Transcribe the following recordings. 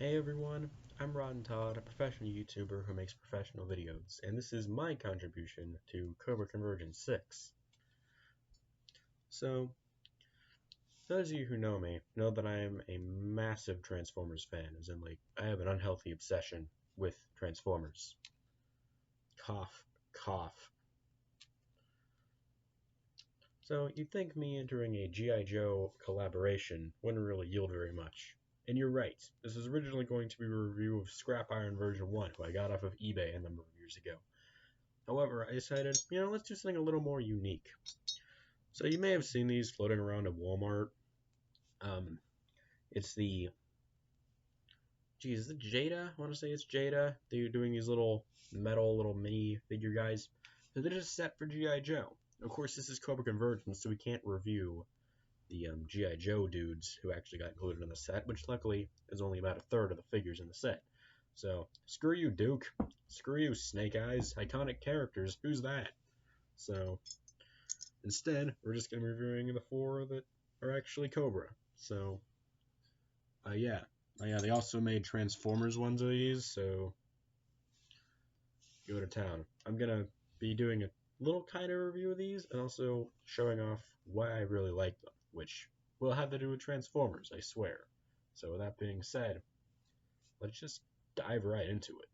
Hey everyone, I'm Rod Todd, a professional YouTuber who makes professional videos, and this is my contribution to Cobra Convergence 6. So, those of you who know me know that I am a massive Transformers fan, as in, I have an unhealthy obsession with Transformers. Cough, cough. So, you'd think me entering a G.I. Joe collaboration wouldn't really yield very much. And you're right, this is originally going to be a review of Scrap Iron version 1, who I got off of eBay a number of years ago. However, I decided, let's do something a little more unique. So you may have seen these floating around at Walmart. It's the, is it Jada? I want to say it's Jada. They're doing these little mini figure guys. So they're just set for G.I. Joe. Of course, this is Cobra Convergence, so we can't review the G.I. Joe dudes who actually got included in the set, which luckily is only about a third of the figures in the set. So, screw you, Duke. Screw you, Snake Eyes. Iconic characters. Who's that? So, instead, we're just going to be reviewing the 4 that are actually Cobra. So, yeah. They also made Transformers ones of these, so go to town. I'm going to be doing a little kind of review of these, and also showing off why I really like them, which will have to do with Transformers, I swear. So with that being said, let's just dive right into it.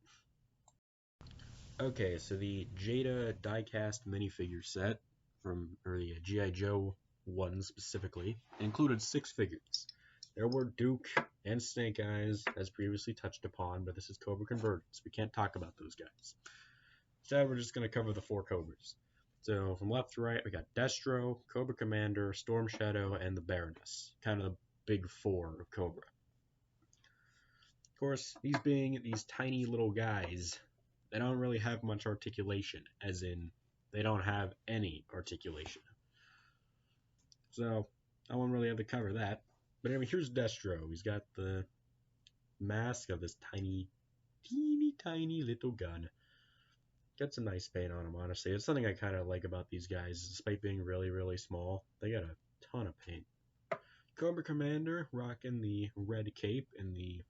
Okay, so the Jada diecast minifigure set or the G.I. Joe one specifically, included 6 figures. There were Duke and Snake Eyes, as previously touched upon, but this is Cobra Convergence. We can't talk about those guys. Instead, we're just going to cover the 4 Cobras. So from left to right, we got Destro, Cobra Commander, Storm Shadow, and the Baroness. Kind of the big 4 of Cobra. Of course, these being these tiny little guys, they don't really have much articulation, as in, they don't have any articulation. So, I won't really have to cover that. But anyway, here's Destro. He's got the mask of this teeny tiny little gun. Got some nice paint on him, honestly. It's something I kind of like about these guys, despite being really, really small. They got a ton of paint. Cobra Commander rocking the red cape and the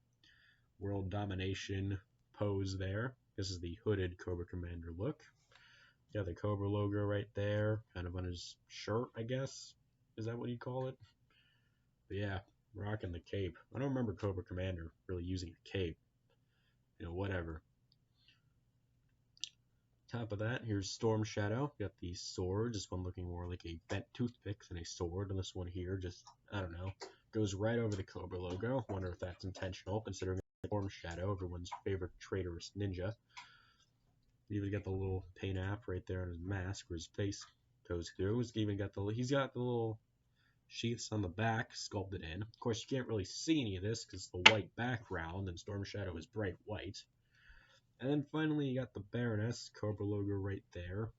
world domination pose there. This is the hooded Cobra Commander look. Got the Cobra logo right there, kind of on his shirt, I guess. Is that what you call it? But yeah, rocking the cape. I don't remember Cobra Commander really using a cape. Whatever. Top of that, here's Storm Shadow. Got the sword, this one looking more like a bent toothpick than a sword, and this one here just, I don't know, goes right over the Cobra logo. Wonder if that's intentional, considering Storm Shadow, everyone's favorite traitorous ninja. You even got the little paint app right there on his mask where his face goes through. He's got the little sheaths on the back sculpted in. Of course, you can't really see any of this because it's the white background, and Storm Shadow is bright white. And then finally, you got the Baroness Cobra logo right there.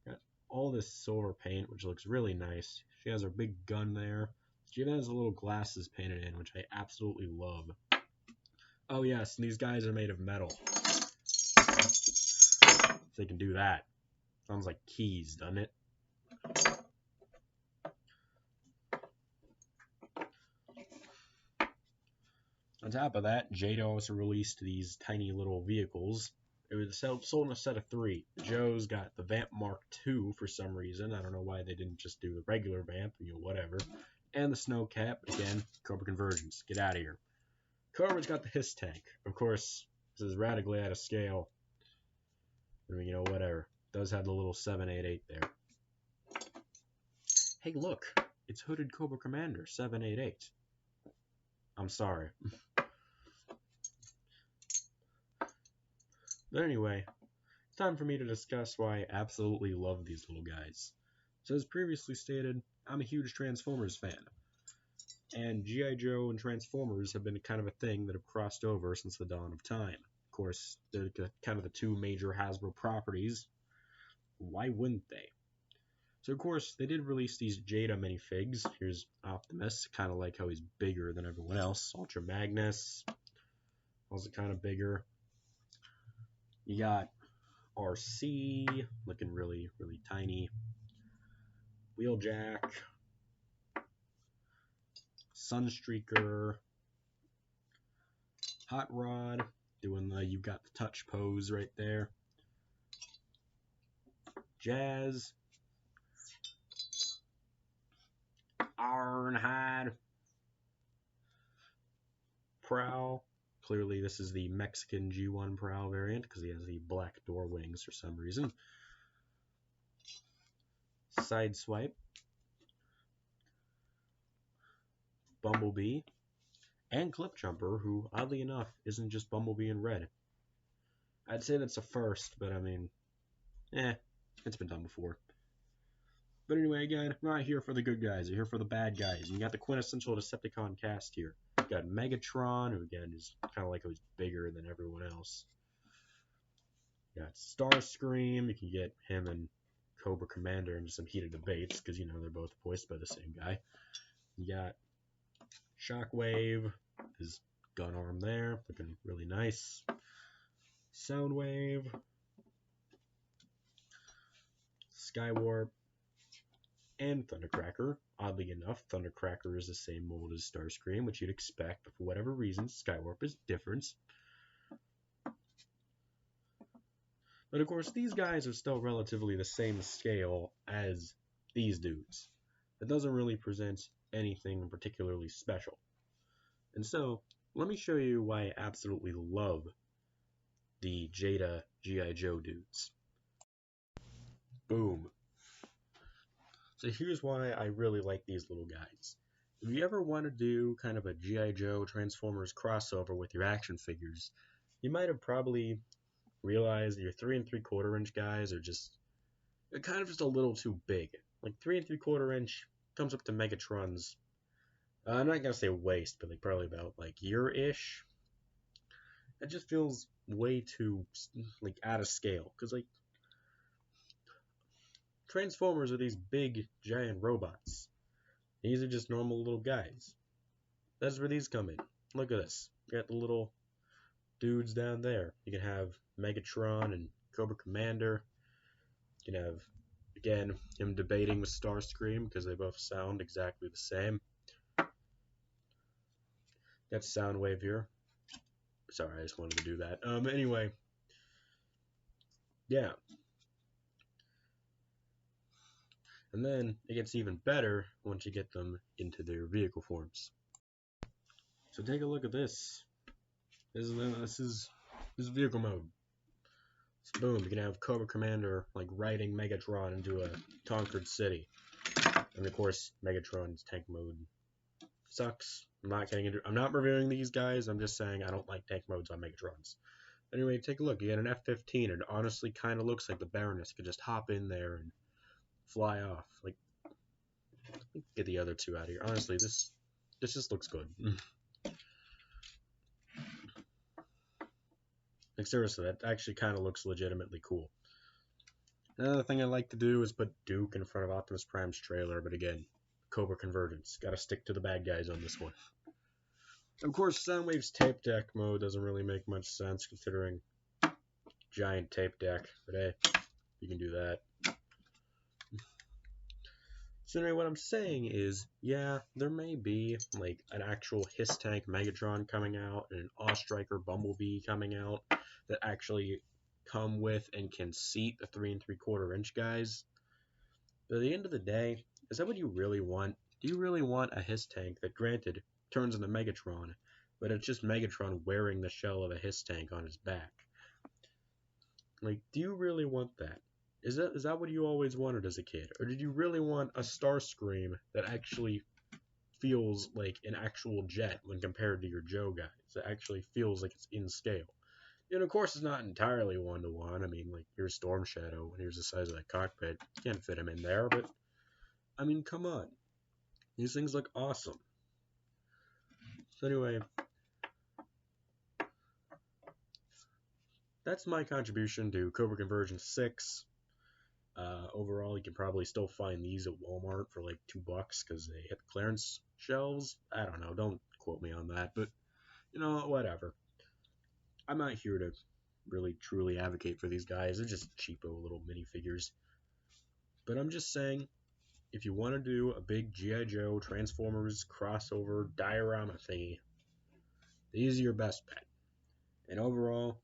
Got all this silver paint, which looks really nice. She has her big gun there. She even has the little glasses painted in, which I absolutely love. Oh yes, and these guys are made of metal. So they can do that. Sounds like keys, doesn't it? On top of that, Jada also released these tiny little vehicles. It was sold in a set of 3. Joe's got the Vamp Mark II for some reason. I don't know why they didn't just do the regular Vamp, whatever. And the Snow Cat, but again, Cobra Convergence. Get out of here. Cobra's got the Hiss Tank. Of course, this is radically out of scale. Whatever. It does have the little 788 there. Hey, look. It's Hooded Cobra Commander 788. I'm sorry. But anyway, it's time for me to discuss why I absolutely love these little guys. So as previously stated, I'm a huge Transformers fan. And G.I. Joe and Transformers have been kind of a thing that have crossed over since the dawn of time. Of course, they're kind of the 2 major Hasbro properties. Why wouldn't they? So of course, they did release these Jada minifigs. Here's Optimus, kind of like how he's bigger than everyone else. Ultra Magnus, also kind of bigger. You got RC, looking really, really tiny. Wheeljack. Sunstreaker. Hot Rod, doing the "you got the touch" pose right there. Jazz, Ironhide, Prowl. Clearly, this is the Mexican G1 Prowl variant because he has the black door wings for some reason. Sideswipe, Bumblebee, and Clipjumper, who oddly enough isn't just Bumblebee in red. I'd say that's a first, but I mean, it's been done before. But anyway, again, I'm not here for the good guys. I'm here for the bad guys. You got the quintessential Decepticon cast here. You got Megatron, who again is kind of like who's bigger than everyone else. You got Starscream. You can get him and Cobra Commander into some heated debates because you know they're both voiced by the same guy. You got Shockwave, his gun arm there, looking really nice. Soundwave, Skywarp, and Thundercracker. Oddly enough, Thundercracker is the same mold as Starscream, which you'd expect, but for whatever reason, Skywarp is different. But of course, these guys are still relatively the same scale as these dudes. It doesn't really present anything particularly special. And so, let me show you why I absolutely love the Jada Gi Joe dudes. Boom. So here's why I really like these little guys. If you ever want to do kind of a G.I. Joe Transformers crossover with your action figures, you might have probably realized your 3 3/4 inch guys are they're kind of just a little too big. Like 3 3/4 inch comes up to Megatron's, I'm not gonna say waist, but like probably about like year-ish. It just feels way too like out of scale, because like Transformers are these big giant robots. These are just normal little guys. That's where these come in. Look at this. You got the little dudes down there. You can have Megatron and Cobra Commander. You can have, again, him debating with Starscream because they both sound exactly the same. Got Soundwave here. Sorry, I just wanted to do that. Anyway. Yeah. And then it gets even better once you get them into their vehicle forms. So take a look at this. This is vehicle mode. So boom, you can have Cobra Commander like riding Megatron into a conquered city. And of course, Megatron's tank mode sucks. I'm not reviewing these guys. I'm just saying I don't like tank modes on Megatrons. Anyway, take a look. You get an F-15. It honestly kind of looks like the Baroness could just hop in there and fly off. Like, get the other two out of here. Honestly, this just looks good. Like, seriously, that actually kind of looks legitimately cool. Another thing I like to do is put Duke in front of Optimus Prime's trailer, but again, Cobra Convergence. Gotta stick to the bad guys on this one. Of course, Soundwave's tape deck mode doesn't really make much sense considering giant tape deck, but hey, you can do that. So anyway, what I'm saying is, yeah, there may be like an actual Hiss Tank Megatron coming out and an Ostriker Bumblebee coming out that actually come with and can seat the 3 3/4 inch guys. But at the end of the day, is that what you really want? Do you really want a Hiss Tank that, granted, turns into Megatron, but it's just Megatron wearing the shell of a Hiss Tank on his back? Like, do you really want that? Is that what you always wanted as a kid? Or did you really want a Starscream that actually feels like an actual jet when compared to your Joe guys? That actually feels like it's in scale. And of course, it's not entirely one-to-one. I mean, like, here's Storm Shadow, and here's the size of that cockpit. You can't fit him in there, but, I mean, come on. These things look awesome. So anyway, that's my contribution to Cobra Convergence 6. Overall, you can probably still find these at Walmart for like $2 because they hit the clearance shelves. I don't know. Don't quote me on that, but, you know, whatever. I'm not here to really truly advocate for these guys. They're just cheapo little minifigures. But I'm just saying, if you want to do a big G.I. Joe Transformers crossover diorama thingy, these are your best bet. And overall,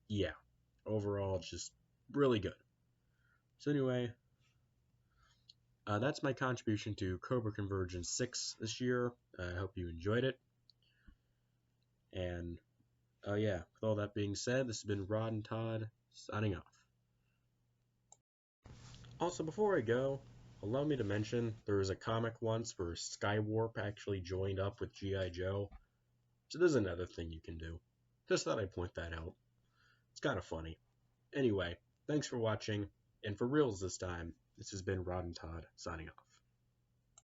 yeah, overall, it's just really good. So anyway, that's my contribution to Cobra Convergence 6 this year. I hope you enjoyed it. And yeah, with all that being said, this has been Rod and Todd signing off. Also, before I go, allow me to mention there was a comic once where Skywarp actually joined up with G.I. Joe. So there's another thing you can do. Just thought I'd point that out. It's kind of funny. Anyway, thanks for watching, and for reals this time, this has been Rod and Todd signing off.